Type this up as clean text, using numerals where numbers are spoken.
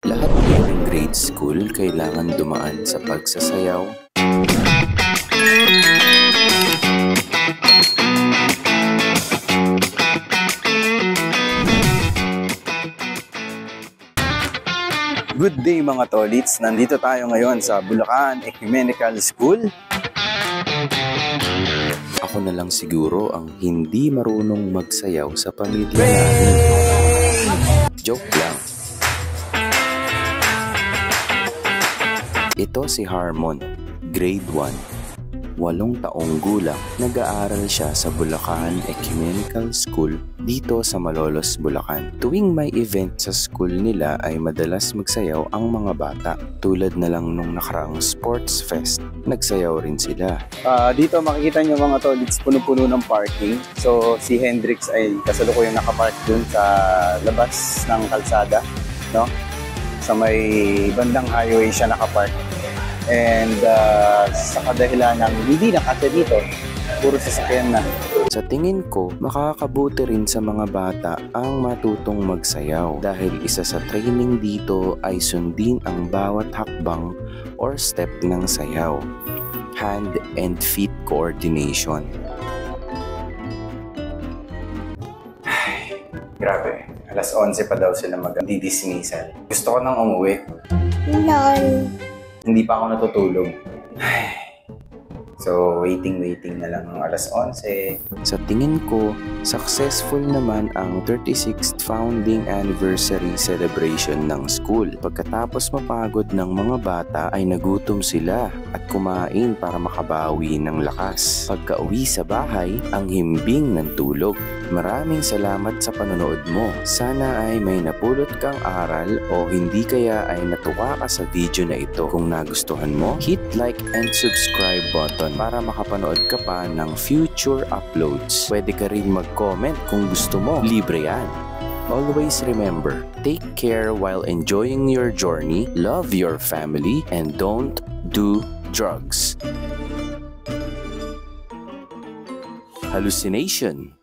Lahat ng grade school kailangan dumaan sa pagsasayaw. Good day mga tolits! Nandito tayo ngayon sa Bulacan Ecumenical School. Ako na lang siguro ang hindi marunong magsayaw sa pamilya namin. Joke lang. Ito si Harmon, grade 1. 8 taong gulang, nag-aaral siya sa Bulacan Ecumenical School dito sa Malolos, Bulacan. Tuwing may event sa school nila ay madalas magsayaw ang mga bata. Tulad na lang nung nakaraang sports fest, nagsayaw rin sila. Dito makikita nyo mga tolits, puno-puno ng parking. So si Hendrix ay kasalukuyang nakapark dun sa labas ng kalsada, no? Sa may bandang highway siya nakapark. And sa kadahilan ng hindi nakasya dito, puro sasakyan na. Sa tingin ko, makakabuti rin sa mga bata ang matutong magsayaw dahil isa sa training dito ay sundin ang bawat hakbang or step ng sayaw. Hand and feet coordination. Ay, grabe. Alas 11 pa daw sila mag-dismissal. Gusto ko nang umuwi. Lol. Hindi pa ako natutulog. So, waiting na lang ng alas 11. Sa tingin ko, successful naman ang 36th founding anniversary celebration ng school. Pagkatapos mapagod ng mga bata ay nagutom sila at kumain para makabawi ng lakas. Pagka-uwi sa bahay, ang himbing ng tulog. Maraming salamat sa panonood mo. Sana ay may napulot kang aral o hindi kaya ay natuwa ka sa video na ito. Kung nagustuhan mo, hit like and subscribe button para makapanood ka pa ng future uploads. Pwede ka rin mag-comment kung gusto mo. Libre yan. Always remember, take care while enjoying your journey, love your family, and don't do drugs. Hallucination.